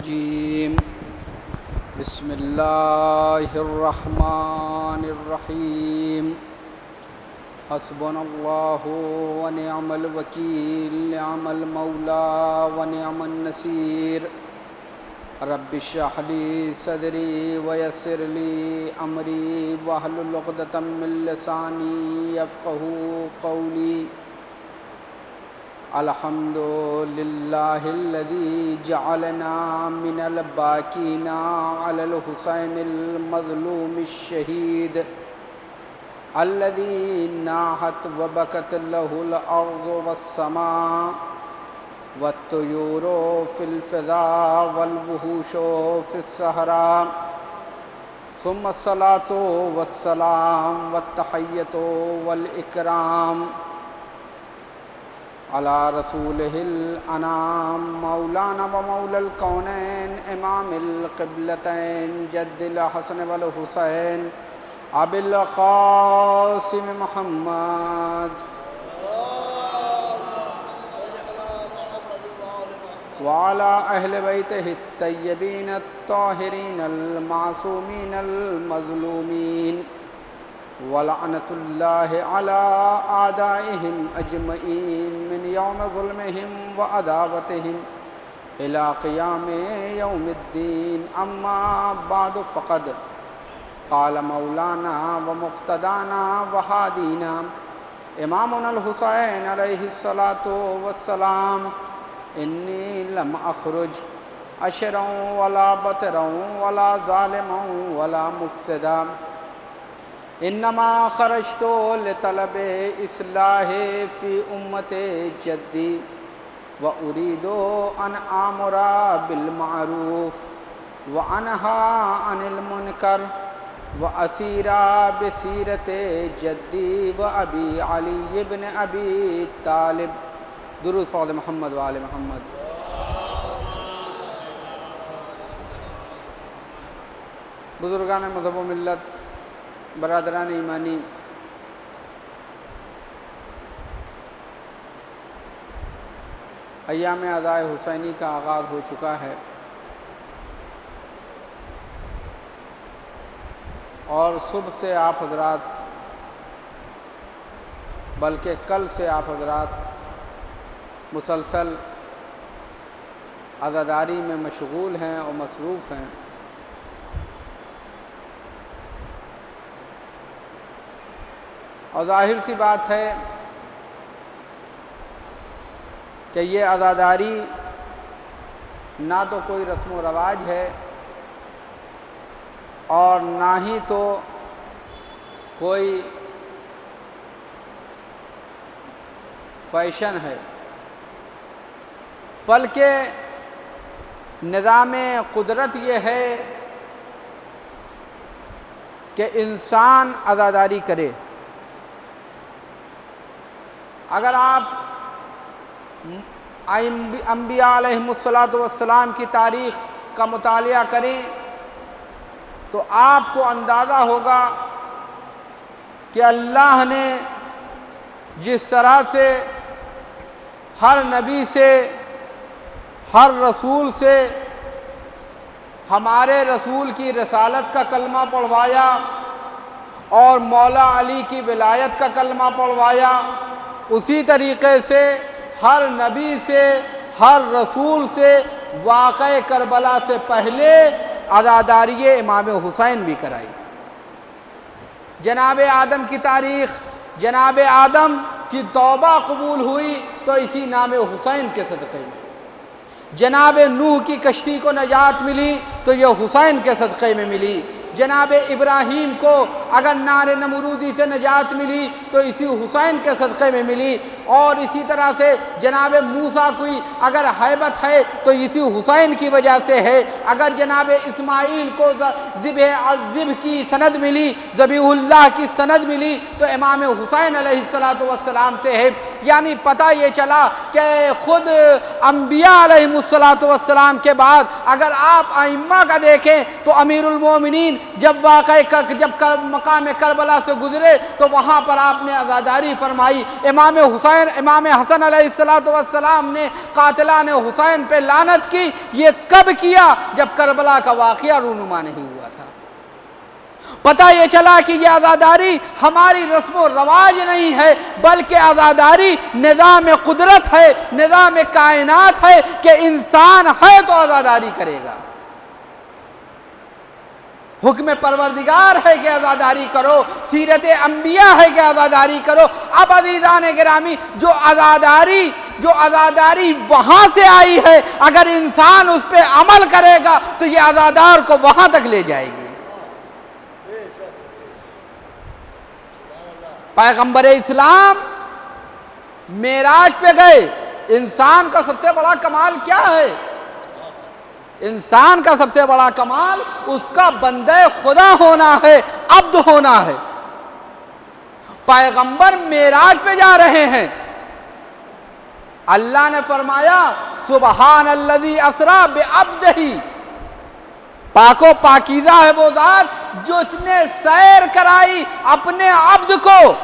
الرجيم بسم الله الرحمن الرحيم حسبنا الله ونعم الوكيل نعم المولى ونعم النصير رب اشرح لي صدري ويسر لي أمري واحلل عقدة من لساني يفقهوا قولي الحمد لله الذي جعلنا من الباكين على الحسين المظلوم الشهيد الذي ناحت وبكت له الأرض والسماء والطيور في الفضاء والوحوش في الصحراء ثم الصلاة والسلام والتحية والإكرام على رسوله الأنام مولانا ومولى الكونين إمام القبلتين جد الحسن والحسين أبي القاسم محمد وعلى أهل بيته الطيبين الطاهرين المعصومين المظلومين ولعنة الله على أعدائهم أجمعين من يوم ظلمهم وعداوتهم إلى قيام يوم الدين أما بعد فقد قال مولانا ومقتدانا وهادينا إمامنا الحسين عليه الصلاة والسلام إني لم أخرج أشرا ولا بطرا ولا ظالما ولا مفسدا انما خرجت لطلب اصلاح في امت جدی واريد ان امر بالمعروف وانهى عن المنکر واسير بسيرة جدی وابي علي بن ابي طالب درود پڑھ محمد وآل محمد۔ بزرگان مذہب و ملت، برادران ایمانی، ایام عزائے حسینی کا آغاز ہو چکا ہے اور صبح سے آپ حضرات بلکہ کل سے آپ حضرات مسلسل عزاداری میں مشغول ہیں اور مصروف ہیں۔ اور ظاہر سی بات ہے کہ یہ عزاداری نہ تو کوئی رسم و رواج ہے اور نہ ہی تو کوئی فیشن ہے، بلکہ نظام قدرت یہ ہے کہ انسان عزاداری کرے۔ اگر آپ انبیاء علیہم السلام کی تاریخ کا مطالعہ کریں تو آپ کو اندازہ ہوگا کہ اللہ نے جس طرح سے ہر نبی سے، ہر رسول سے ہمارے رسول کی رسالت کا کلمہ پڑھوایا اور مولا علی کی ولایت کا کلمہ پڑھوایا، اسی طریقے سے ہر نبی سے، ہر رسول سے واقعہ کربلا سے پہلے عزاداری امام حسین بھی کرائی۔ جناب آدم کی تاریخ، جناب آدم کی توبہ قبول ہوئی تو اسی نام حسین کے صدقے میں، جناب نوح کی کشتی کو نجات ملی تو یہ حسین کے صدقے میں ملی، جناب ابراہیم کو اگر نار نمرودی سے نجات ملی تو اسی حسین کے صدقے میں ملی، اور اسی طرح سے جناب موسیٰ کی اگر ہیبت ہے تو اسی حسین کی وجہ سے ہے، اگر جناب اسماعیل کو ذبح کی سند ملی، ذبیح اللہ کی سند ملی تو امام حسین علیہ السلام سے ہے۔ یعنی پتہ یہ چلا کہ خود انبیاء علیہ السلام کے بعد اگر آپ ائمہ کا دیکھیں تو امیر المومنین جب مقام کربلا سے گزرے تو وہاں پر آپ نے عزاداری فرمائی. امام حسن علیہ السلام نے قاتلان حسین پہ لعنت کی. یہ کب کیا؟ جب کربلا کا واقعہ رونما نہیں ہوا تھا. پتہ یہ چلا کہ یہ عزاداری ہماری رسم و رواج نہیں ہے، بلکہ عزاداری نظام قدرت ہے، نظام کائنات ہے کہ انسان ہے تو عزاداری کرے گا. حکم پروردگار ہے کہ عزاداری کرو، سیرت انبیاء ہے کہ عزاداری کرو. اب عزیزان گرامی، جو عزاداری وہاں سے آئی ہے، اگر انسان اس پہ عمل کرے گا تو یہ عزادار کو وہاں تک لے جائے گی. پیغمبر اسلام معراج پہ گئے. انسان کا سب سے بڑا کمال کیا ہے؟ انسان کا سب سے بڑا کمال اس کا بندہ خدا ہونا ہے، عبد ہونا ہے. پیغمبر معراج پہ جا رہے ہیں. اللہ نے فرمایا سبحان الذی اسریٰ بعبدہ، پاک و پاکیزہ ہے وہ ذات جس نے سیر کرائی اپنے عبد کو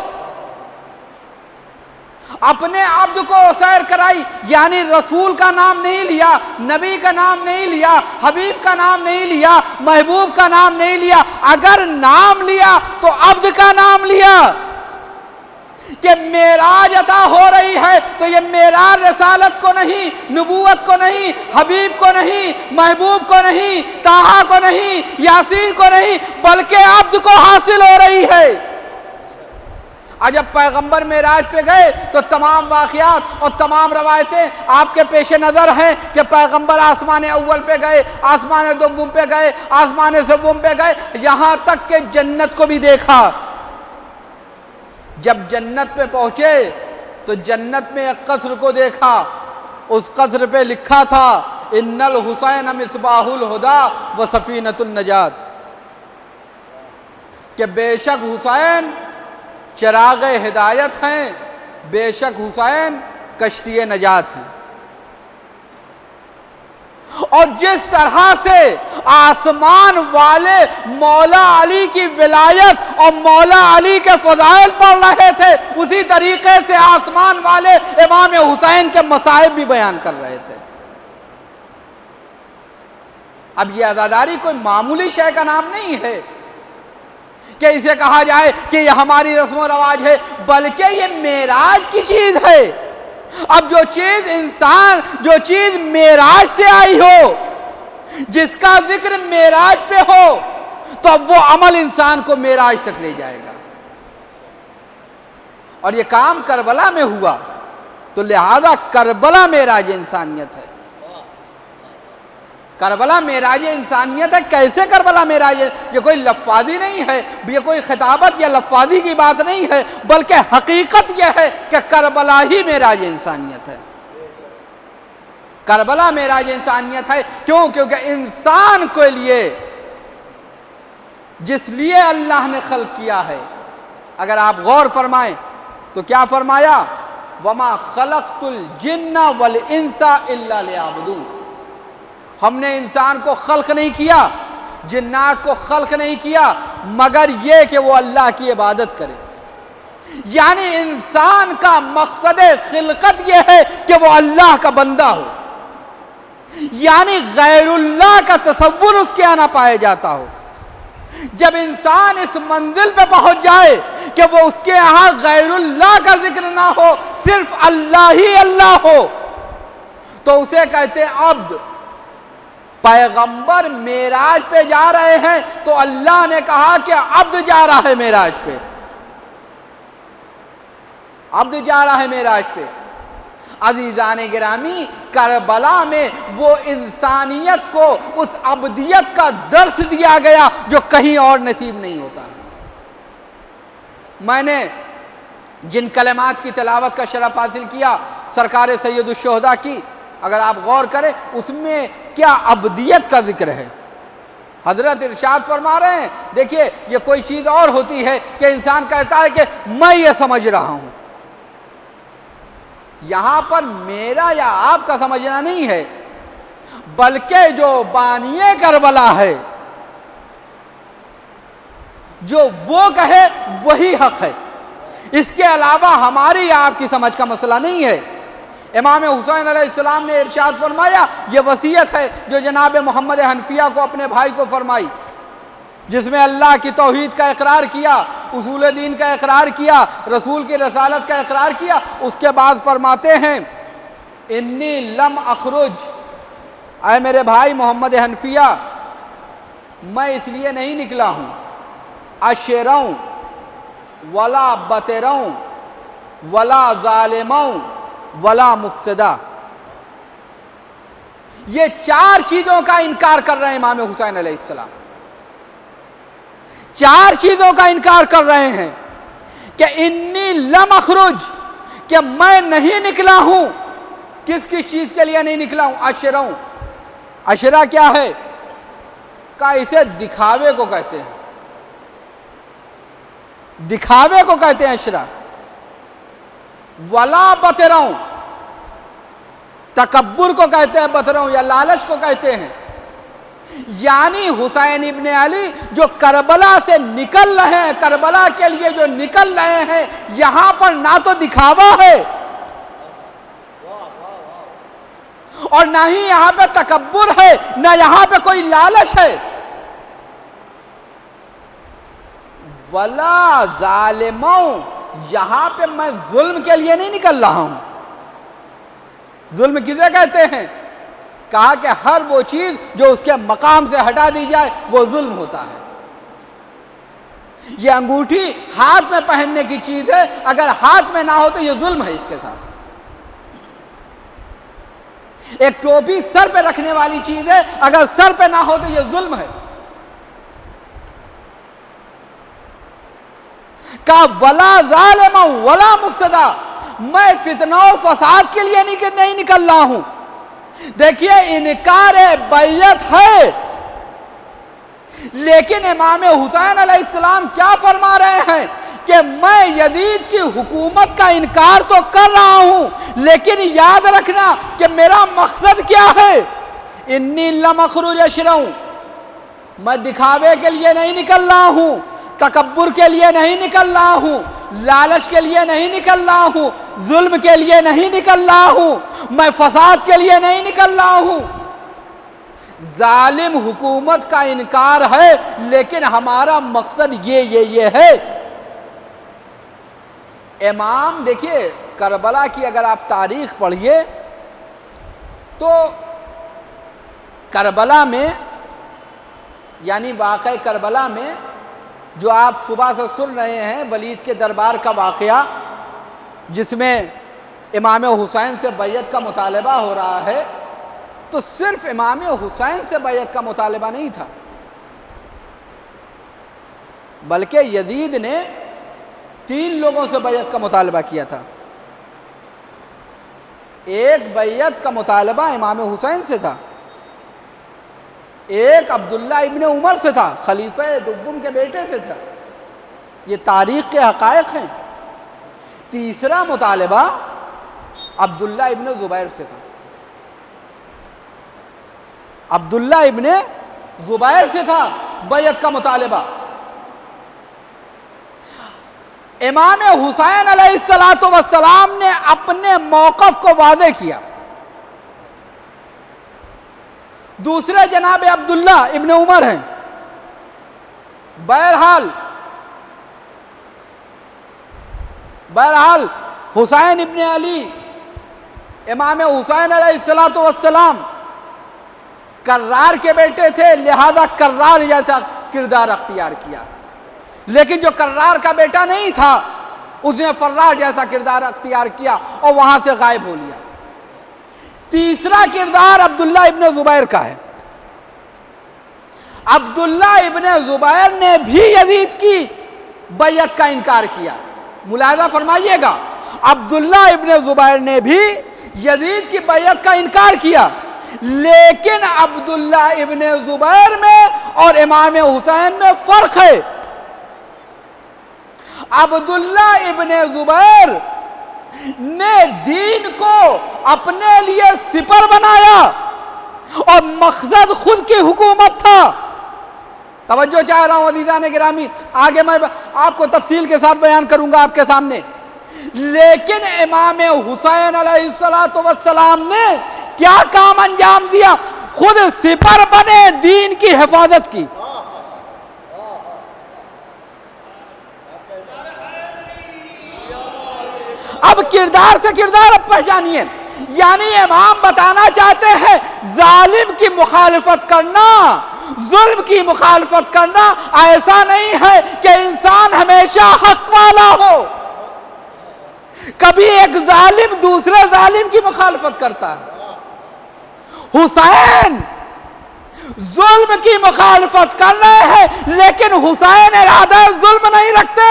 سیر کرائی. یعنی رسول کا نام نہیں لیا، نبی کا نام نہیں لیا، حبیب کا نام نہیں لیا، محبوب کا نام نہیں لیا. اگر نام لیا تو عبد کا نام لیا. کہ معراج عطا ہو رہی ہے تو یہ معراج رسالت کو نہیں، نبوت کو نہیں، حبیب کو نہیں، محبوب کو نہیں، طٰہٰ کو نہیں، یاسین کو نہیں، بلکہ عبد کو حاصل ہو رہی ہے. اور جب پیغمبر معراج پہ گئے تو تمام واقعات اور تمام روایتیں آپ کے پیش نظر ہیں کہ پیغمبر آسمان اول پہ گئے، آسمان دوم پہ گئے، آسمان سوم پہ گئے، یہاں تک کہ جنت کو بھی دیکھا. جب جنت پہ پہنچے تو جنت میں ایک قصر کو دیکھا. اس قصر پہ لکھا تھا ان الحسین مصباح الہدی و سفینۃ النجات، کہ بے شک حسین چراغ ہدایت ہیں، بے شک حسین کشتی نجات ہیں. اور جس طرح سے آسمان والے مولا علی کی ولایت اور مولا علی کے فضائل پڑھ رہے تھے، اسی طریقے سے آسمان والے امام حسین کے مصائب بھی بیان کر رہے تھے. اب یہ عزاداری کوئی معمولی شے کا نام نہیں ہے کہ اسے کہا جائے کہ یہ ہماری رسم و رواج ہے، بلکہ یہ معراج کی چیز ہے. اب جو چیز معراج سے آئی ہو، جس کا ذکر معراج پہ ہو، تو اب وہ عمل انسان کو معراج تک لے جائے گا. اور یہ کام کربلا میں ہوا تو لہذا کربلا معراج انسانیت ہے. کربلا معراج انسانیت ہے. کیسے کربلا معراج ہے؟ یہ کوئی لفاظی نہیں ہے، یہ کوئی خطابت یا لفاظی کی بات نہیں ہے، بلکہ حقیقت یہ ہے کہ کربلا ہی معراج انسانیت ہے. کربلا معراج انسانیت ہے. کیوں؟ کیونکہ انسان کے لیے جس لیے اللہ نے خلق کیا ہے، اگر آپ غور فرمائیں تو کیا فرمایا؟ وَمَا خَلَقْتُ الْجِنَّ وَالْإِنسَ إِلَّا لِيَعْبُدُونِ. ہم نے انسان کو خلق نہیں کیا، جنات کو خلق نہیں کیا، مگر یہ کہ وہ اللہ کی عبادت کرے. یعنی انسان کا مقصد خلقت یہ ہے کہ وہ اللہ کا بندہ ہو. یعنی غیر اللہ کا تصور اس کے یہاں نہ پایا جاتا ہو. جب انسان اس منزل پہ پہنچ جائے کہ وہ اس کے یہاں غیر اللہ کا ذکر نہ ہو، صرف اللہ ہی اللہ ہو، تو اسے کہتے ہیں عبد. پیغمبر معراج پہ جا رہے ہیں تو اللہ نے کہا کہ عبد جا رہا ہے معراج پہ. عبد جا رہا ہے معراج پہ. عزیزان گرامی، کربلا میں وہ انسانیت کو اس عبدیت کا درس دیا گیا جو کہیں اور نصیب نہیں ہوتا ہے. میں نے جن کلمات کی تلاوت کا شرف حاصل کیا سرکار سید الشہداء کی، اگر آپ غور کریں اس میں کیا عبدیت کا ذکر ہے. حضرت ارشاد فرما رہے ہیں، دیکھیے یہ کوئی چیز اور ہوتی ہے کہ انسان کہتا ہے کہ میں یہ سمجھ رہا ہوں. یہاں پر میرا یا آپ کا سمجھنا نہیں ہے، بلکہ جو بانی کربلا ہے جو وہ کہے وہی حق ہے، اس کے علاوہ ہماری آپ کی سمجھ کا مسئلہ نہیں ہے۔ امام حسین علیہ السلام نے ارشاد فرمایا، یہ وصیت ہے جو جناب محمد حنفیہ کو اپنے بھائی کو فرمائی، جس میں اللہ کی توحید کا اقرار کیا، اصول دین کا اقرار کیا، رسول کی رسالت کا اقرار کیا۔ اس کے بعد فرماتے ہیں انی لم اخرج، اے میرے بھائی محمد حنفیہ، میں اس لیے نہیں نکلا ہوں اشروں ولا بتروں ولا ظالموں ولا مفسدہ۔ یہ چار چیزوں کا انکار کر رہے ہیں امام حسین علیہ السلام، چار چیزوں کا انکار کر رہے ہیں کہ انی لم اخرج، کہ میں نہیں نکلا ہوں۔ کس کس چیز کے لیے نہیں نکلا ہوں؟ اشروں، اشرا کیا ہے؟ کہ اسے دکھاوے کو کہتے ہیں، دکھاوے کو کہتے ہیں اشرا۔ ولا بتروں، تکبر کو کہتے ہیں بتروں، یا لالچ کو کہتے ہیں۔ یعنی حسین ابن علی جو کربلا سے نکل رہے ہیں، کربلا کے لیے جو نکل رہے ہیں، یہاں پر نہ تو دکھاوا ہے اور نہ ہی یہاں پہ تکبر ہے، نہ یہاں پہ کوئی لالچ ہے۔ ولا ظالموں، یہاں پہ میں ظلم کے لیے نہیں نکل رہا ہوں۔ ظلم کسے کہتے ہیں؟ کہا کہ ہر وہ چیز جو اس کے مقام سے ہٹا دی جائے وہ ظلم ہوتا ہے۔ یہ انگوٹھی ہاتھ میں پہننے کی چیز ہے، اگر ہاتھ میں نہ ہو تو یہ ظلم ہے اس کے ساتھ۔ ایک ٹوپی سر پہ رکھنے والی چیز ہے، اگر سر پہ نہ ہو تو یہ ظلم ہے۔ کہا ولا ظالم ولا مفسدہ، میں فتنہ و فساد کے لیے نہیں نکل رہا ہوں۔ دیکھیے انکار بیعت ہے، لیکن امام حسین علیہ السلام کیا فرما رہے ہیں کہ میں یزید کی حکومت کا انکار تو کر رہا ہوں، لیکن یاد رکھنا کہ میرا مقصد کیا ہے۔ انی لم اخرج اشروں، میں دکھاوے کے لیے نہیں نکل رہا ہوں، تکبر کے لیے نہیں نکل رہا ہوں، لالچ کے لیے نہیں نکل رہا ہوں، ظلم کے لیے نہیں نکل رہا ہوں، میں فساد کے لیے نہیں نکل رہا ہوں۔ ظالم حکومت کا انکار ہے، لیکن ہمارا مقصد یہ ہے۔ امام دیکھیے کربلا کی اگر آپ تاریخ پڑھیے تو کربلا میں، یعنی واقعہ کربلا میں جو آپ صبح سے سن رہے ہیں، ولید کے دربار کا واقعہ، جس میں امام حسین سے بیعت کا مطالبہ ہو رہا ہے، تو صرف امام حسین سے بیعت کا مطالبہ نہیں تھا، بلکہ یزید نے 3 لوگوں سے بیعت کا مطالبہ کیا تھا۔ ایک بیعت کا مطالبہ امام حسین سے تھا، ایک عبداللہ ابن عمر سے تھا، خلیفہ دوم کے بیٹے سے تھا۔ یہ تاریخ کے حقائق ہیں۔ تیسرا مطالبہ عبداللہ ابن زبیر سے تھا، عبداللہ ابن زبیر سے تھا بیعت کا مطالبہ۔ امام حسین علیہ السلام نے اپنے موقف کو واضح کیا۔ دوسرے جناب عبداللہ ابن عمر ہیں۔ بہرحال حسین ابن علی، امام حسین علیہ السلام کرار کے بیٹے تھے، لہذا کرار جیسا کردار اختیار کیا، لیکن جو کرار کا بیٹا نہیں تھا اس نے فرار جیسا کردار اختیار کیا اور وہاں سے غائب ہو لیا۔ تیسرا کردار عبداللہ ابن زبیر کا ہے۔ عبداللہ ابن زبیر نے بھی یزید کی بیعت کا انکار کیا۔ ملاحظہ فرمائیے گا، عبداللہ ابن زبیر نے بھی یزید کی بیعت کا انکار کیا، لیکن عبداللہ ابن زبیر میں اور امام حسین میں فرق ہے۔ عبداللہ ابن زبیر نے دین کو اپنے لیے سپر بنایا اور مقصد خود کی حکومت تھا، توجہ چاہ رہا ہوں عزیزان گرامی، آگے میں آپ کو تفصیل کے ساتھ بیان کروں گا آپ کے سامنے۔ لیکن امام حسین علیہ السلام نے کیا کام انجام دیا؟ خود سپر بنے دین کی حفاظت کی۔ اب کردار سے کردار اب پہچانیے، یعنی امام بتانا چاہتے ہیں ظالم کی مخالفت کرنا، ظلم کی مخالفت کرنا ایسا نہیں ہے کہ انسان ہمیشہ حق والا ہو، کبھی ایک ظالم دوسرے ظالم کی مخالفت کرتا ہے۔ حسین ظلم کی مخالفت کر رہے ہیں لیکن حسین ارادہ ظلم نہیں رکھتے۔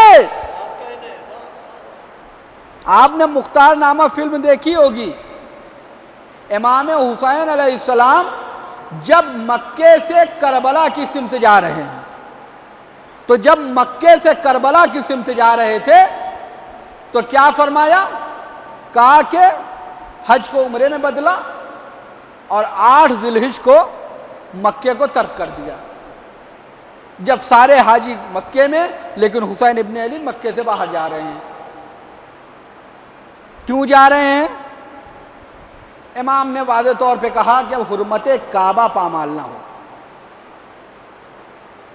آپ نے مختار نامہ فلم دیکھی ہوگی، امام حسین علیہ السلام جب مکے سے کربلا کی سمت جا رہے ہیں، تو جب مکے سے کربلا کی سمت جا رہے تھے تو کیا فرمایا؟ کہا کہ حج کو عمرے میں بدلا اور 8 ذی الحجہ کو مکے کو ترک کر دیا۔ جب سارے حاجی مکے میں، لیکن حسین ابن علی مکے سے باہر جا رہے ہیں۔ کیوں جا رہے ہیں؟ امام نے واضح طور پہ کہا کہ حرمت کعبہ پامال نہ ہو۔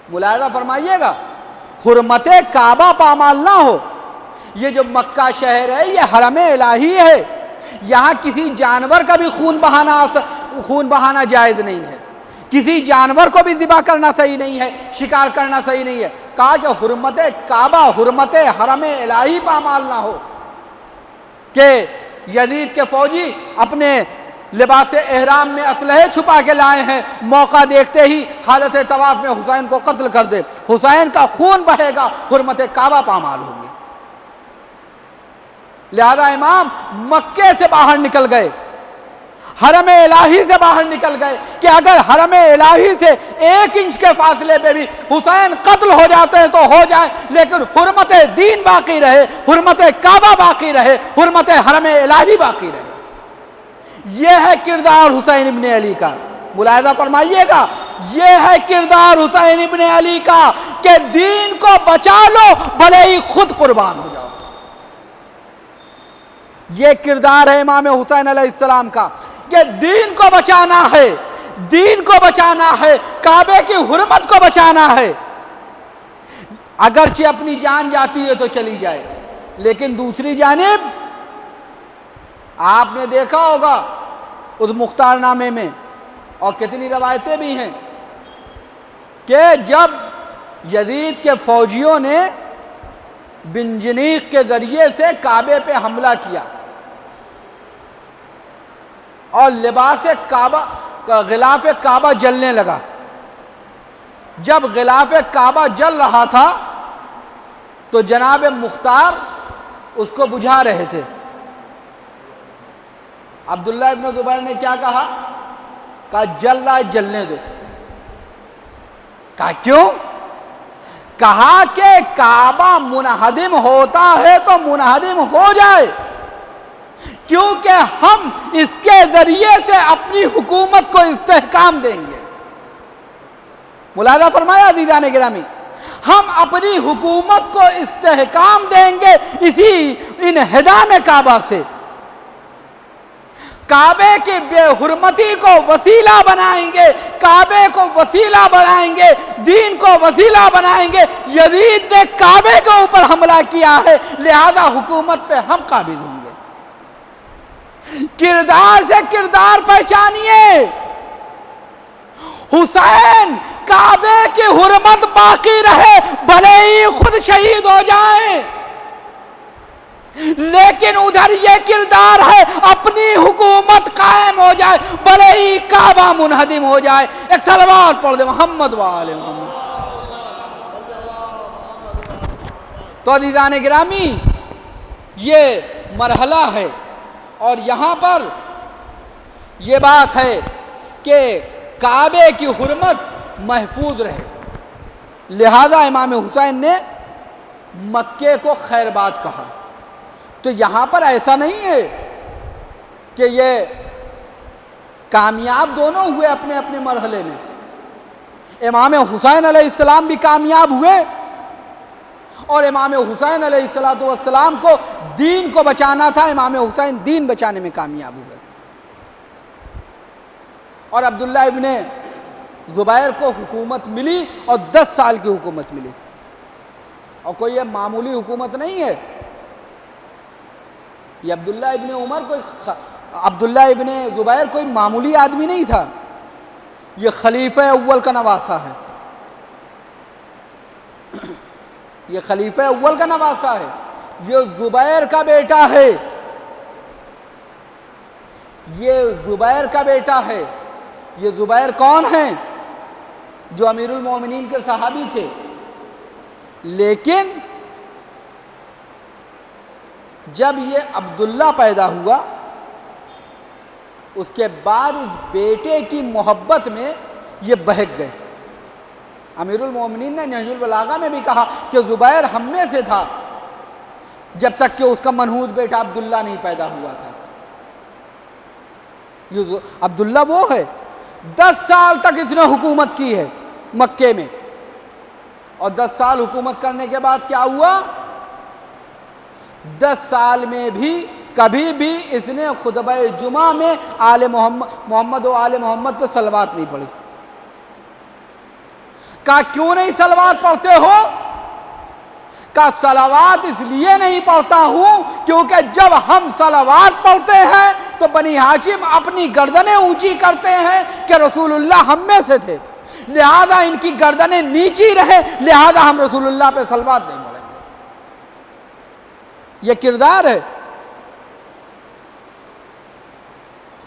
ملاحظہ فرمائیے گا، حرمت کعبہ پامال نہ ہو۔ یہ جو مکہ شہر ہے یہ حرم الہی ہے، یہاں کسی جانور کا بھی خون بہانا جائز نہیں ہے، کسی جانور کو بھی ذبح کرنا صحیح نہیں ہے، شکار کرنا صحیح نہیں ہے۔ کہا کہ حرمت کعبہ، حرمت حرم الہی پامال نہ ہو، کہ یزید کے فوجی اپنے لباس احرام میں اسلحے چھپا کے لائے ہیں، موقع دیکھتے ہی حالت طواف میں حسین کو قتل کر دے، حسین کا خون بہے گا، حرمت کعبہ پامال ہوگی۔ لہذا امام مکے سے باہر نکل گئے، حرم الہی سے باہر نکل گئے کہ اگر حرم الہی سے 1 انچ کے فاصلے پہ بھی حسین قتل ہو جاتے ہیں تو ہو جائے، لیکن حرمت دین باقی رہے، حرمت کعبہ باقی رہے، حرمت حرم الہی باقی رہے۔ یہ ہے کردار حسین ابن علی کا، ملاحظہ فرمائیے گا، یہ ہے کردار حسین ابن علی کا کہ دین کو بچا لو بھلے ہی خود قربان ہو جاؤ۔ یہ کردار ہے امام حسین علیہ السلام کا کہ دین کو بچانا ہے، دین کو بچانا ہے، کعبے کی حرمت کو بچانا ہے۔ اگرچہ اپنی جان جاتی ہے تو چلی جائے، لیکن دوسری جانب آپ نے دیکھا ہوگا اس مختار نامے میں، اور کتنی روایتیں بھی ہیں، کہ جب یزید کے فوجیوں نے بنجنیق کے ذریعے سے کعبے پہ حملہ کیا اور لباس کعبہ، غلاف کعبہ جلنے لگا، جب غلاف کعبہ جل رہا تھا تو جناب مختار اس کو بجھا رہے تھے۔ عبداللہ ابن زبیر نے کیا کہا؟ کہا جل رہا ہے جلنے دو۔ کہا کیوں؟ کہا کہ کعبہ منہدم ہوتا ہے تو منہدم ہو جائے، کیونکہ ہم اس کے ذریعے سے اپنی حکومت کو استحکام دیں گے۔ ملاحظہ فرمایا عزیزان گرامی، ہم اپنی حکومت کو استحکام دیں گے اسی انہدام کعبہ سے، کعبے کی بے حرمتی کو وسیلہ بنائیں گے، کعبے کو وسیلہ بنائیں گے، دین کو وسیلہ بنائیں گے۔ یزید نے کعبے کے اوپر حملہ کیا ہے، لہذا حکومت پہ ہم قابض ہوں گے۔ کردار سے کردار پہچانیے، حسین کعبے کی حرمت باقی رہے بھلے ہی خود شہید ہو جائیں، لیکن ادھر یہ کردار ہے اپنی حکومت قائم ہو جائے بھلے ہی کعبہ منہدم ہو جائے۔ ایک صلوات پڑھ دے محمد وآل محمد۔ تو عزیزان گرامی یہ مرحلہ ہے، اور یہاں پر یہ بات ہے کہ کعبے کی حرمت محفوظ رہے، لہذا امام حسین نے مکے کو خیر بات کہا۔ تو یہاں پر ایسا نہیں ہے کہ یہ کامیاب دونوں ہوئے اپنے اپنے مرحلے میں، امام حسین علیہ السلام بھی کامیاب ہوئے اور امام حسین علیہ السلام کو دین کو بچانا تھا، امام حسین دین بچانے میں کامیاب ہوئے۔ اور عبداللہ ابن زبیر کو حکومت ملی اور 10 سال کی حکومت ملی، اور کوئی یہ معمولی حکومت نہیں ہے۔ یہ عبداللہ ابن زبیر کوئی معمولی آدمی نہیں تھا، یہ خلیفہ اول کا نواسہ ہے، یہ خلیفہ اول کا نواسہ ہے، یہ زبیر کا بیٹا ہے، یہ زبیر کا بیٹا ہے۔ یہ زبیر کون ہیں؟ جو امیر المومنین کے صحابی تھے، لیکن جب یہ عبداللہ پیدا ہوا اس کے بعد اس بیٹے کی محبت میں یہ بہک گئے۔ امیر المومنین نے نہج البلاغہ میں بھی کہا کہ زبیر ہم میں سے تھا جب تک کہ اس کا منحوس بیٹا عبداللہ نہیں پیدا ہوا تھا۔ یہ عبداللہ وہ ہے، 10 سال تک اس نے حکومت کی ہے مکے میں، اور 10 سال حکومت کرنے کے بعد کیا ہوا؟ 10 سال میں بھی کبھی بھی اس نے خطبہ جمعہ میں آل محمد و آل محمد پہ صلوات نہیں پڑھی۔ کہا کیوں نہیں صلوات پڑھتے ہو؟ کہا صلوات اس لیے نہیں پڑھتا ہوں کیونکہ جب ہم صلوات پڑھتے ہیں تو بنی ہاشم اپنی گردنیں اونچی کرتے ہیں کہ رسول اللہ ہم میں سے تھے، لہذا ان کی گردنیں نیچی رہے، لہذا ہم رسول اللہ پہ صلوات نہیں پڑھیں گے۔ یہ کردار ہے۔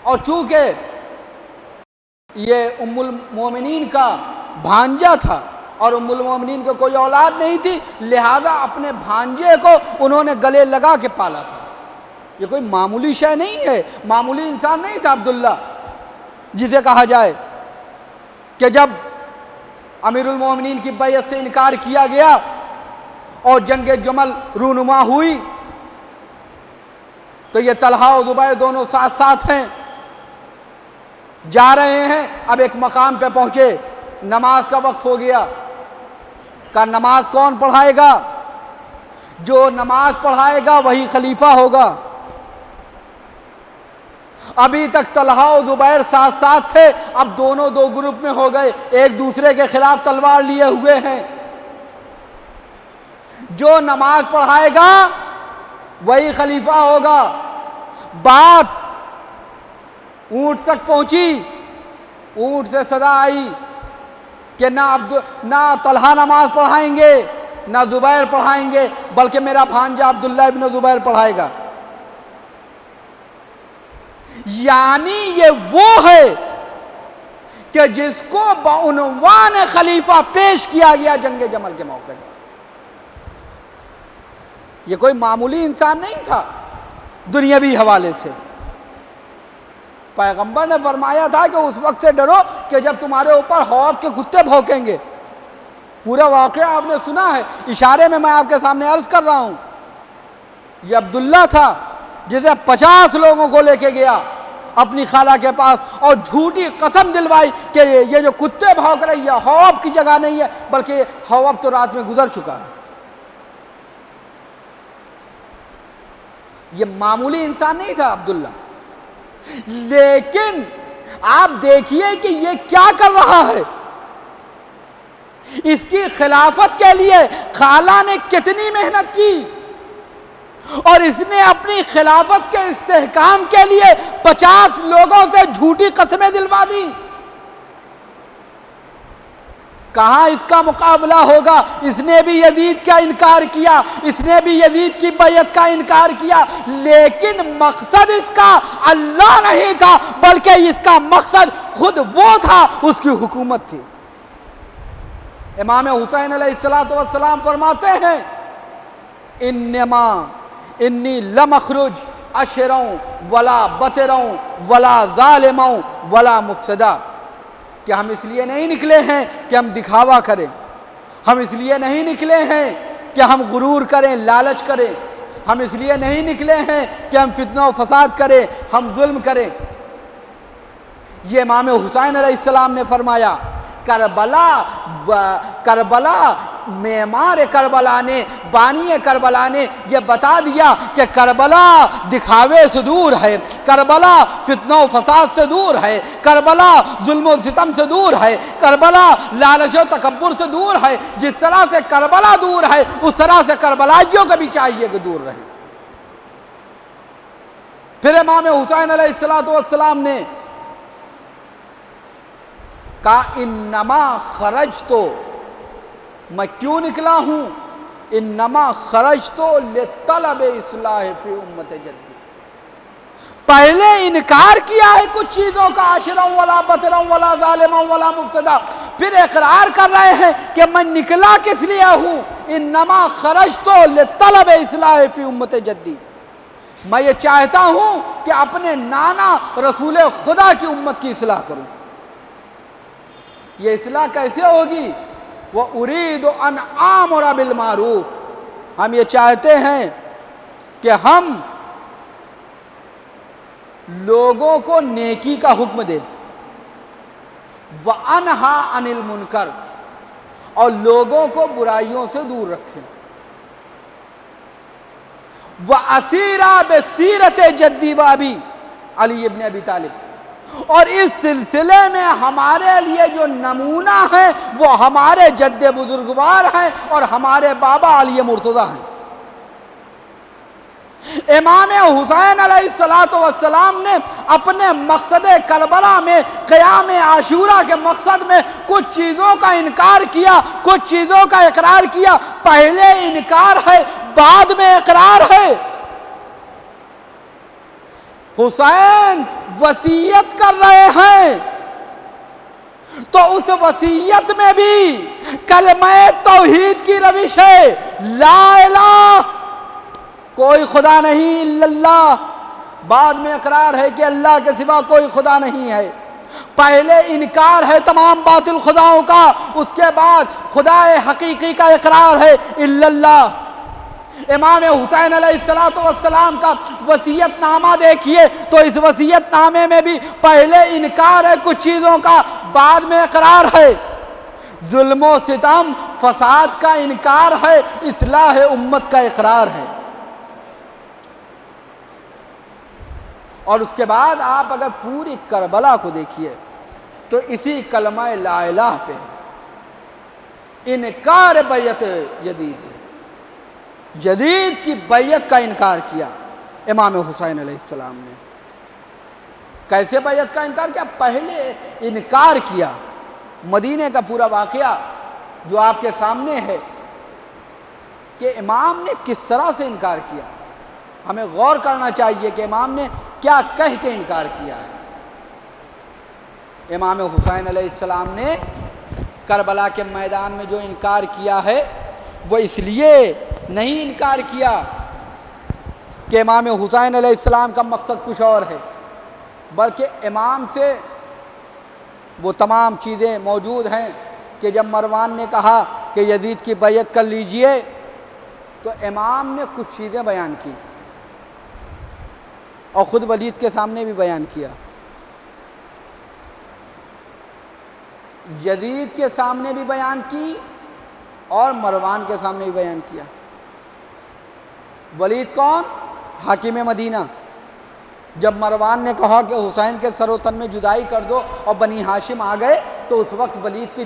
اور چونکہ یہ ام المومنین کا بھانجا تھا اور ام المومنین کو کوئی اولاد نہیں تھی، لہذا اپنے بھانجے کو انہوں نے گلے لگا کے پالا تھا۔ یہ کوئی معمولی شے نہیں ہے، معمولی انسان نہیں تھا عبداللہ، جسے کہا جائے کہ جب امیر المومنین کی بیعت سے انکار کیا گیا اور جنگ جمل رونما ہوئی تو یہ طلحہ و زبیر دونوں ساتھ ساتھ ہیں، جا رہے ہیں۔ اب ایک مقام پہ پہنچے، نماز کا وقت ہو گیا۔ کہا نماز کون پڑھائے گا؟ جو نماز پڑھائے گا وہی خلیفہ ہوگا۔ ابھی تک طلحہ و زبیر ساتھ ساتھ تھے، اب دونوں دو گروپ میں ہو گئے، ایک دوسرے کے خلاف تلوار لیے ہوئے ہیں۔ جو نماز پڑھائے گا وہی خلیفہ ہوگا۔ بات اونٹ تک پہنچی، اونٹ سے صدا آئی کہ نہ طلحہ نماز پڑھائیں گے نہ زبیر پڑھائیں گے، بلکہ میرا بھانجا عبداللہ ابن زبیر پڑھائے گا۔ یعنی یہ وہ ہے کہ جس کو بعنوان خلیفہ پیش کیا گیا جنگ جمل کے موقع میں۔ یہ کوئی معمولی انسان نہیں تھا دنیاوی حوالے سے۔ پیغمبر نے فرمایا تھا کہ اس وقت سے ڈرو کہ جب تمہارے اوپر خوف کے کتے بھونکیں گے۔ پورا واقعہ آپ نے سنا ہے، اشارے میں آپ کے سامنے عرض کر رہا ہوں۔ یہ عبداللہ تھا جسے 50 لوگوں کو لے کے گیا اپنی خالہ کے پاس اور جھوٹی قسم دلوائی کہ یہ جو کتے بھونک رہے یہ خوف کی جگہ نہیں ہے، بلکہ خوف تو رات میں گزر چکا ہے۔ یہ معمولی انسان نہیں تھا عبداللہ، لیکن آپ دیکھیے کہ یہ کیا کر رہا ہے۔ اس کی خلافت کے لیے خالہ نے کتنی محنت کی، اور اس نے اپنی خلافت کے استحکام کے لیے 50 لوگوں سے جھوٹی قسمیں دلوا دی۔ کہاں اس کا مقابلہ ہوگا؟ اس نے بھی یزید کا انکار کیا، اس نے بھی یزید کی بیعت کا انکار کیا، لیکن مقصد اس کا اللہ نہیں تھا، بلکہ اس کا مقصد خود وہ تھا، اس کی حکومت تھی۔ امام حسین علیہ السلام فرماتے ہیں انما انی لم اخرج اشروں ولا بطروں ولا ظالموں ولا مفسدہ، کہ ہم اس لیے نہیں نکلے ہیں کہ ہم دکھاوا کریں، ہم اس لیے نہیں نکلے ہیں کہ ہم غرور کریں، لالچ کریں، ہم اس لیے نہیں نکلے ہیں کہ ہم فتنہ و فساد کریں، ہم ظلم کریں۔ یہ امام حسین علیہ السلام نے فرمایا کربلا معمار کربلا نے، بانی کربلا نے یہ بتا دیا کہ کربلا دکھاوے سے دور ہے، کربلا فتنہ و فساد سے دور ہے، کربلا ظلم و ستم سے دور ہے، کربلا لالچ و تکبر سے دور ہے۔ جس طرح سے کربلا دور ہے اس طرح سے کربلائیوں کو بھی چاہیے کہ دور رہیں۔ پھر امام حسین علیہ السلام نے کہا انما خرجتو، میں کیوں نکلا ہوں؟ انما خرجتو لطلب اصلاح فی امت جدی، پہلے انکار کیا ہے کچھ چیزوں کا، عاشرا ولا بطرا ولا ظالما ولا مفسدا، پھر اقرار کر رہے ہیں کہ میں نکلا کس لیے ہوں؟ انما خرجتو لطلب اصلاح فی امت جدی، میں یہ چاہتا ہوں کہ اپنے نانا رسول خدا کی امت کی اصلاح کروں۔ یہ اصلاح کیسے ہوگی؟ وَأُرِيدُ أَنْ آمُرَ بِالْمَعْرُوفِ، ہم یہ چاہتے ہیں کہ ہم لوگوں کو نیکی کا حکم دیں، وَأَنْهَا عَنِ الْمُنْكَرِ، اور لوگوں کو برائیوں سے دور رکھیں، وَأَسِيرَ بِسِيرَةِ جَدِّي وَأَبِي علی ابن ابی طالب، اور اس سلسلے میں ہمارے لیے جو نمونہ ہے وہ ہمارے جد بزرگوار ہیں اور ہمارے بابا علی مرتضیٰ ہیں۔ امام حسین علیہ السلام نے اپنے مقصد کربلا میں، قیام عاشورہ کے مقصد میں کچھ چیزوں کا انکار کیا، کچھ چیزوں کا اقرار کیا۔ پہلے انکار ہے، بعد میں اقرار ہے۔ حسین وصیت کر رہے ہیں تو اس وصیت میں بھی کلمہ توحید کی روش ہے، لا الہ، کوئی خدا نہیں الا اللہ، بعد میں اقرار ہے کہ اللہ کے سوا کوئی خدا نہیں ہے۔ پہلے انکار ہے تمام باطل خداؤں کا، اس کے بعد خدا حقیقی کا اقرار ہے الا اللہ۔ امام حسین علیہ السلام کا وصیت نامہ دیکھیے تو اس وصیت نامے میں بھی پہلے انکار ہے کچھ چیزوں کا، بعد میں اقرار ہے۔ ظلم و ستم فساد کا انکار ہے، اصلاح امت کا اقرار ہے۔ اور اس کے بعد آپ اگر پوری کربلا کو دیکھیے تو اسی کلمہ لا الہ پہ انکار بیعت یزید ہے، یزید کی بیعت کا انکار کیا امام حسین علیہ السلام نے۔ کیسے بیعت کا انکار کیا؟ پہلے انکار کیا۔ مدینے کا پورا واقعہ جو آپ کے سامنے ہے کہ امام نے کس طرح سے انکار کیا، ہمیں غور کرنا چاہیے کہ امام نے کیا کہہ کے انکار کیا ہے۔ امام حسین علیہ السلام نے کربلا کے میدان میں جو انکار کیا ہے وہ اس لیے نہیں انکار کیا کہ امام حسین علیہ السلام کا مقصد کچھ اور ہے، بلکہ امام سے وہ تمام چیزیں موجود ہیں کہ جب مروان نے کہا کہ یزید کی بیعت کر لیجئے تو امام نے کچھ چیزیں بیان کی اور خود ولید کے سامنے بھی بیان کیا، یزید کے سامنے بھی بیان کی اور مروان کے سامنے بھی بیان کیا۔ ولید کون؟ حاکم مدینہ۔ جب مروان نے کہا کہ حسین کے سر و تن میں جدائی کر دو اور بنی ہاشم آ گئے تو اس وقت ولید کی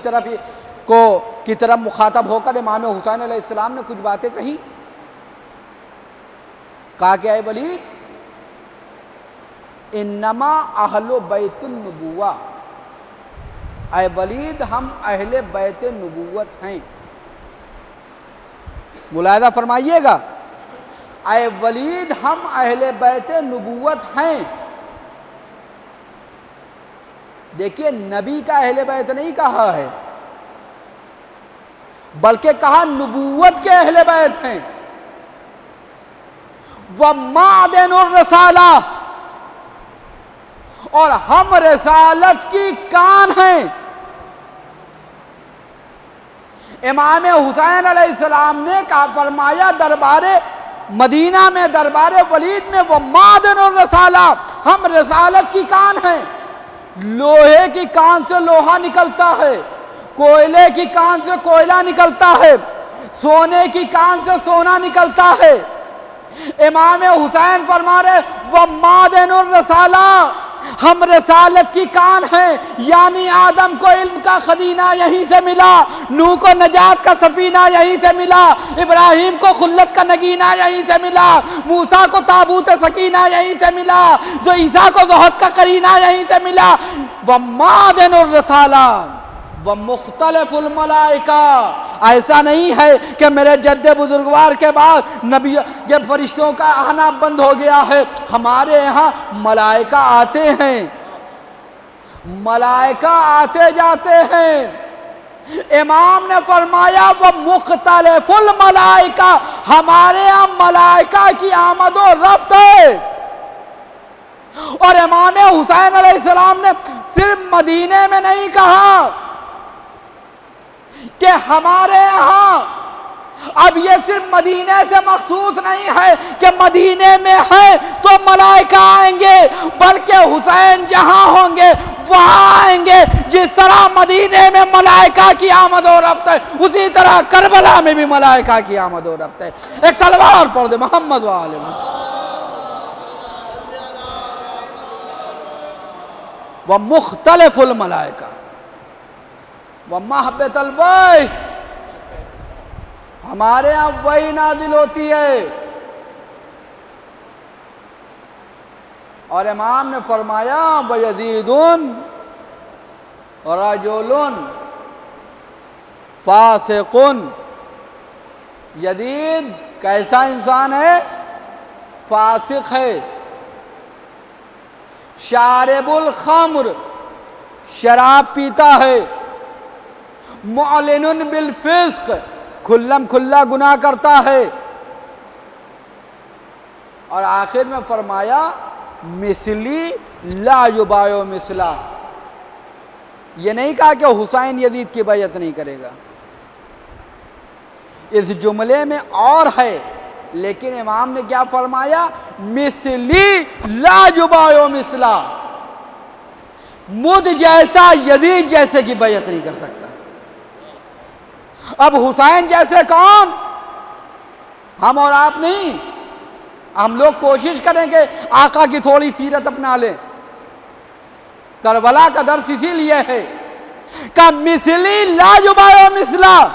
طرف مخاطب ہو کر امام حسین علیہ السلام نے کچھ باتیں کہی، کہا کہ اے ولید، انما اہل بیت النبوہ، اے ولید ہم اہل بیت نبوت ہیں۔ ملاحظہ فرمائیے گا، اے ولید ہم اہل بیت نبوت ہیں۔ دیکھیے نبی کا اہل بیت نہیں کہا ہے، بلکہ کہا نبوت کے اہل بیت ہیں۔ وَمَعْدَنُ الرِّسَالَةِ، اور ہم رسالت کی کان ہیں۔ امام حسین علیہ السلام نے کہا، فرمایا دربار مدینہ میں، دربار ولید میں، وہ معدن الرسالہ، ہم رسالت کی کان ہیں۔ لوہے کی کان سے لوہا نکلتا ہے کوئلے کی کان سے کوئلہ نکلتا ہے، سونے کی کان سے سونا نکلتا ہے۔ امام حسین فرما رہے وہ معدن الرسالہ، ہم رسالت کی کان ہیں، یعنی آدم کو علم کا خزینہ یہیں سے ملا، نوح کو نجات کا سفینہ یہیں سے ملا، ابراہیم کو خلت کا نگینہ یہیں سے ملا، موسیٰ کو تابوت سکینہ یہیں سے ملا، جو عیسیٰ کو زہد کا قرینہ یہیں سے ملا۔ وَمَعْدَنُ الرِّسَالَةِ وَمُخْتَلِفُ الْمَلَائِكَةِ، ایسا نہیں ہے کہ میرے جد بزرگوار کے بعد نبی جب فرشتوں کا آنا بند ہو گیا ہے، ہمارے یہاں ملائکہ آتے ہیں، ملائکہ آتے جاتے ہیں۔ امام نے فرمایا وہ مختلف الملائکہ، ہمارے یہاں ملائکہ کی آمد و رفت ہے۔ اور امام حسین علیہ السلام نے صرف مدینے میں نہیں کہا کہ ہمارے یہاں، اب یہ صرف مدینے سے مخصوص نہیں ہے کہ مدینے میں ہے تو ملائکہ آئیں گے، بلکہ حسین جہاں ہوں گے وہاں آئیں گے۔ جس طرح مدینے میں ملائکہ کی آمد و رفت ہے، اسی طرح کربلا میں بھی ملائکہ کی آمد و رفت ہے۔ ایک سلوات پڑھ دے محمد و آل محمد۔ وَمُخْتَلِفُ الْمَلَائِكَةِ وَمَحْبَةَ الْوَحْيِ، ہمارے یہاں وحی نازل ہوتی ہے۔ اور امام نے فرمایا وَيَزِيدٌ رَجُلٌ فَاسِقٌ، یزید کیسا انسان ہے؟ فاسق ہے۔ شارب الخمر، شراب پیتا ہے۔ معلن بالفسق، کھلم کھلا گناہ کرتا ہے۔ اور آخر میں فرمایا مثلی لا یبایع مثلا، یہ نہیں کہا کہ حسین یزید کی بیعت نہیں کرے گا، اس جملے میں اور ہے، لیکن امام نے کیا فرمایا؟ مثلی لا یبایع مثلا، مجھ جیسا یزید جیسے کی بیعت نہیں کر سکتا۔ اب حسین جیسے کون؟ ہم اور آپ نہیں، ہم لوگ کوشش کریں کہ آقا کی تھوڑی سیرت اپنا لیں۔ کربلا کا درس اسی لیے ہے کہ مثلی لا یبایع مثلا،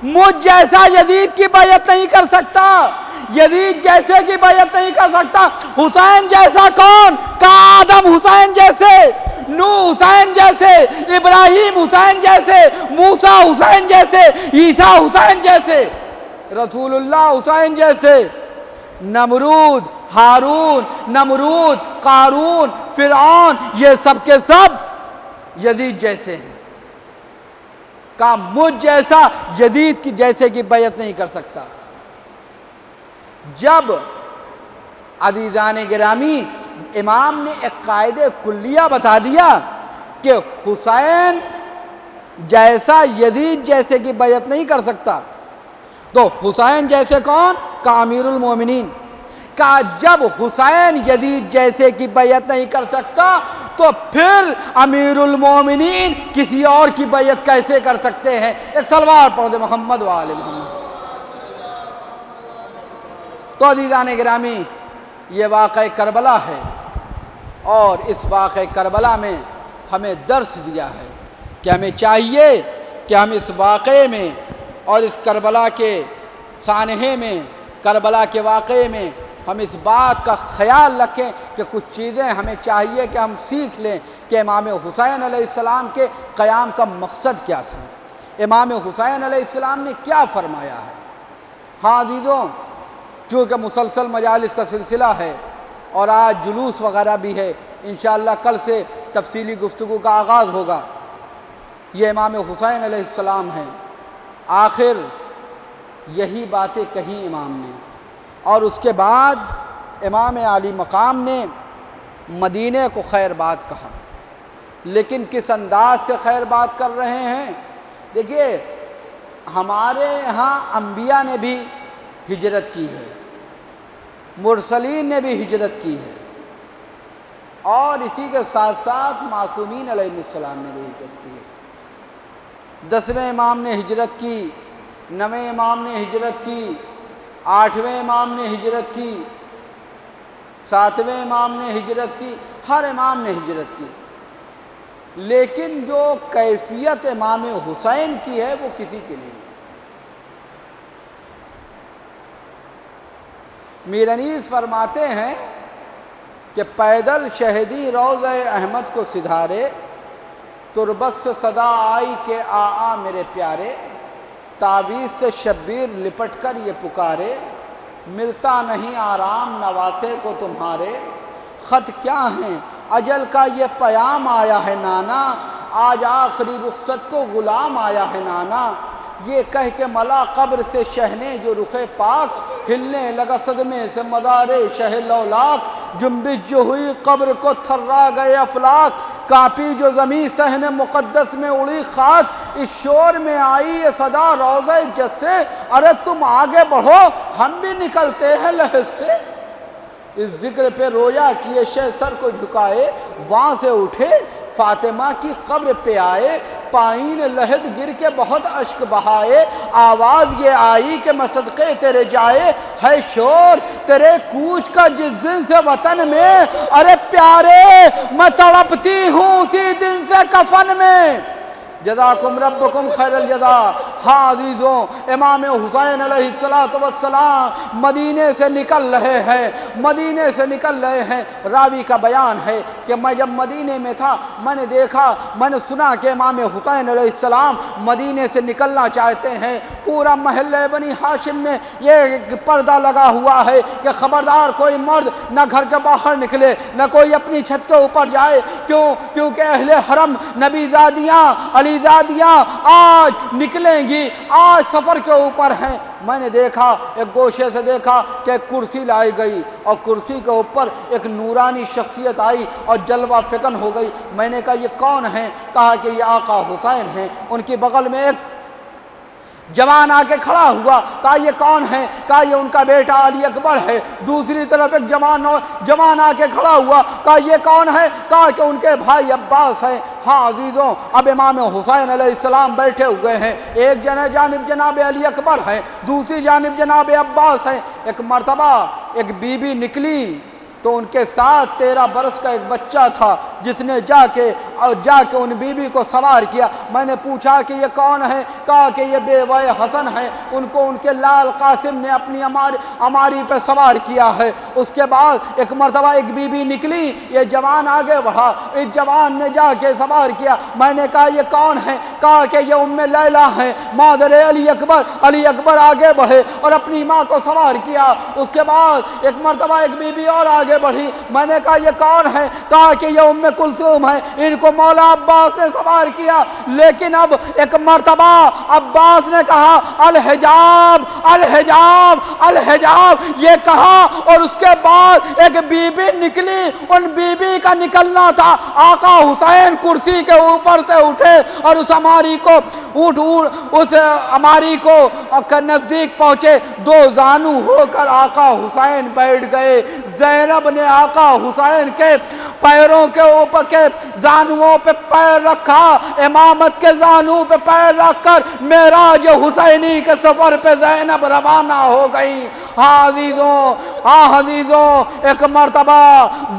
مجھ جیسا یزید کی بیعت نہیں کر سکتا، یزید جیسے کی بیعت نہیں کر سکتا۔ حسین جیسا کون؟ کہ آدم حسین جیسے، نوح حسین جیسے، ابراہیم حسین جیسے، موسیٰ حسین جیسے، عیسیٰ حسین جیسے، رسول اللہ حسین جیسے، نمرود، ہارون، نمرود، قارون، فرعون، یہ سب کے سب یزید جیسے ہیں۔ کہ مجھ جیسا یزید کی جیسے کی بیعت نہیں کر سکتا۔ جب عزیزان گرامی امام نے ایک قاعدہ کلیہ بتا دیا کہ حسین جیسا یزید جیسے کی بیعت نہیں کر سکتا، تو حسین جیسے کون؟ کہ امیر المومنین۔ کہ جب حسین یزید جیسے کی بیعت نہیں کر سکتا تو پھر امیر المومنین کسی اور کی بیعت کیسے کر سکتے ہیں؟ ایک سلوات پڑھ دے محمد و آل محمد۔ تو عزیزان گرامی یہ واقعہ کربلا ہے، اور اس واقعہ کربلا میں ہمیں درس دیا ہے کہ ہمیں چاہیے کہ ہم اس واقعے میں اور اس کربلا کے سانحے میں، کربلا کے واقعے میں ہم اس بات کا خیال رکھیں کہ کچھ چیزیں ہمیں چاہیے کہ ہم سیکھ لیں کہ امام حسین علیہ السلام کے قیام کا مقصد کیا تھا، امام حسین علیہ السلام نے کیا فرمایا ہے۔ ہاں عزیزوں، چونکہ مسلسل مجالس کا سلسلہ ہے اور آج جلوس وغیرہ بھی ہے، انشاءاللہ کل سے تفصیلی گفتگو کا آغاز ہوگا۔ یہ امام حسین علیہ السلام ہیں، آخر یہی باتیں کہیں امام نے، اور اس کے بعد امام عالی مقام نے مدینے کو خیر بات کہا، لیکن کس انداز سے خیر بات کر رہے ہیں؟ دیکھیے، ہمارے ہاں انبیاء نے بھی ہجرت کی ہے، مرسلین نے بھی ہجرت کی ہے، اور اسی کے ساتھ ساتھ معصومین علیہ السلام نے بھی ہجرت کی ہے۔ 10ویں امام نے ہجرت کی، 9ویں امام نے ہجرت کی، 8ویں امام نے ہجرت کی، 7ویں امام نے ہجرت کی، ہر امام نے ہجرت کی، لیکن جو کیفیت امام حسین کی ہے وہ کسی کی نہیں ہے۔ میر انیس فرماتے ہیں کہ پیدل شہدی روضہ احمد کو سدھارے، تربت سے صدا آئی کہ آ میرے پیارے، تعویذ سے شبیر لپٹ کر یہ پکارے، ملتا نہیں آرام نواسے کو تمہارے، خط کیا ہیں اجل کا یہ پیام آیا ہے نانا، آج آخری رخصت کو غلام آیا ہے نانا، یہ کہہ کے ملا قبر سے شہنے جو رخ پاک، ہلنے لگا صدمے سے مدار شہ لولاک، جنبش جو ہوئی قبر کو تھرا گئے افلاک، کانپی جو زمین صحن مقدس میں اڑی خاک، اس شور میں آئی یہ صدا روضہ جس سے، ارے تم آگے بڑھو ہم بھی نکلتے ہیں لحد سے۔ اس ذکر پہ رویا کیے شہ سر کو جھکائے، وہاں سے اٹھے فاطمہ کی قبر پہ آئے، پائین لحد گر کے بہت اشک بہائے، آواز یہ آئی کہ میں صدقے تیرے جائے، ہے شور تیرے کوچ کا جس دن سے وطن میں، ارے پیارے میں تڑپتی ہوں اسی دن سے کفن میں۔ جزاکم ربکم خیر الجزا۔ ہاں عزیزوں، امام حسین علیہ السلام مدینے سے نکل رہے ہیں، مدینے سے نکل رہے ہیں۔ راوی کا بیان ہے کہ میں جب مدینے میں تھا میں نے دیکھا، میں نے سنا کہ امام حسین علیہ السلام مدینے سے نکلنا چاہتے ہیں۔ پورا محلہ بنی ہاشم میں یہ پردہ لگا ہوا ہے کہ خبردار کوئی مرد نہ گھر کے باہر نکلے، نہ کوئی اپنی چھت کے اوپر جائے۔ کیونکہ اہل حرم نبی زادیاں علی زادیاں آج نکلیں گی، آج سفر کے اوپر ہیں۔ میں نے دیکھا، ایک گوشے سے دیکھا کہ ایک کرسی لائی گئی اور کرسی کے اوپر ایک نورانی شخصیت آئی اور جلوہ فکن ہو گئی۔ میں نے کہا یہ کون ہیں؟ کہا کہ یہ آقا حسین ہیں۔ ان کی بغل میں ایک جوان آ کے کھڑا ہوا، کہا یہ کون ہے؟ کہا یہ ان کا بیٹا علی اکبر ہے۔ دوسری طرف ایک جوان آ کے کھڑا ہوا، کہا یہ کون ہے؟ کہا کہ ان کے بھائی عباس ہیں۔ ہاں عزیزوں، اب امام حسین علیہ السلام بیٹھے ہوئے ہیں، ایک جانب جناب علی اکبر ہیں، دوسری جانب جناب عباس ہیں۔ ایک مرتبہ ایک بی بی نکلی تو ان کے ساتھ 13 برس کا ایک بچہ تھا جس نے جا کے ان بیوی کو سوار کیا۔ میں نے پوچھا کہ یہ کون ہے؟ کہا کہ یہ بیوہ حسن ہے، ان کو ان کے لال قاسم نے اپنی اماری پہ سوار کیا ہے۔ اس کے بعد ایک مرتبہ ایک بیوی نکلی، یہ جوان آگے بڑھا، اس جوان نے جا کے سوار کیا۔ میں نے کہا یہ کون ہے؟ کہا کہ یہ ام لیلہ ہے، مادر علی اکبر۔ علی اکبر آگے بڑھے اور اپنی ماں کو سوار کیا۔ اس کے بعد ایک مرتبہ ایک بیوی اور آگے بڑھی۔ میں نے کہا یہ کون ہے؟ کہا کہ یہ ام کلثوم ہے، ان کو مولا عباس نے سوار کیا۔ لیکن اب ایک مرتبہ عباس نے کہا الحجاب الحجاب الحجاب، یہ کہا اور اس کے بعد ایک بی بی نکلی۔ ان بی بی کا نکلنا تھا، آقا حسین کرسی کے اوپر سے اٹھے اور اس اماری کو نزدیک پہنچے، دو زانو ہو کر آقا حسین بیٹھ گئے۔ زینب نے آقا حسین کے پیروں کے اوپر کے زانوؤں پہ پیر رکھا، امامت کے زانو پہ پیر رکھ کر معراج حسینی کے سفر پہ زینب روانہ ہو گئی۔ ہاں عزیزوں، ایک مرتبہ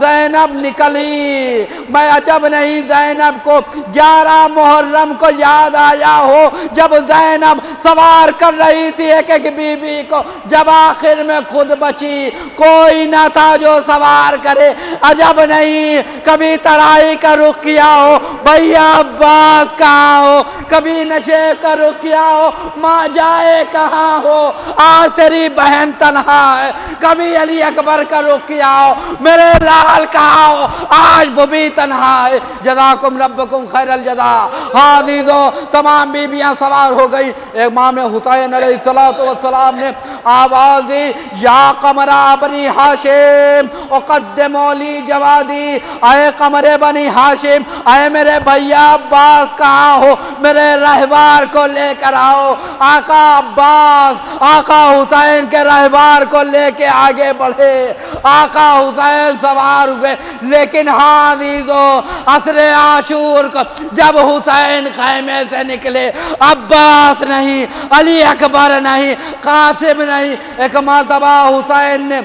زینب نکلی۔ میں عجب نہیں زینب کو 11 محرم کو یاد آیا ہو، جب زینب سوار کر رہی تھی ایک ایک بی بی کو، جب آخر میں خود بچی، کوئی نہ تھا جو سوار کرے۔ عجب نہیں کبھی ترائی کا رخ کیا ہو، بھیا عباس کہاں ہو، کبھی نشے کا رخ کیا ہو، ماں جائے کہاں ہو، آج تیری بہن تنہا ہے۔ کبھی علی اکبر کا رخ کیا ہو، میرے لال کہاں ہو، آج وہ بھی تنہا ہے۔ جزاکم ربکم خیر الجزا۔ ہاں عزیزوں، تمام بیویاں سوار ہو گئی۔ امام حسین علیہ السلام نے آواز دی، یا قمرہ بنی ہاشم اقدموا لی جوادی، اے قمر محمد بنی ہاشم، اے میرے بھیا عباس کہاں ہو، میرے رہبار کو لے کر آؤ۔ آقا عباس آقا حسین کے رہبار کو لے کے آگے بڑھے، آقا حسین سوار ہوئے۔ لیکن ہاں عزیزو، عصر عاشور کو جب حسین خیمے سے نکلے، عباس نہیں، علی اکبر نہیں، قاسم نہیں، ایک مرتبہ حسین نے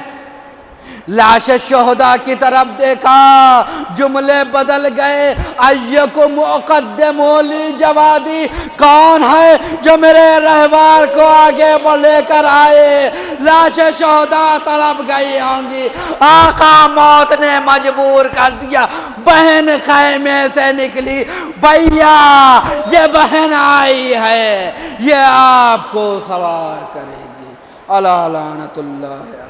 لاش شہداء کی طرف دیکھا، جملے بدل گئے۔ ایکم مقدم لی جوادی، کون ہے جو میرے رہبار کو آگے لے کر آئے؟ لاش شہداء طرف گئی ہوں گی۔ آقا موت نے مجبور کر دیا، بہن خیمے سے نکلی، بھیا یہ بہن آئی ہے، یہ آپ کو سوار کرے گی۔ الا لعنت اللہ علیہ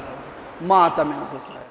ماتم حسین۔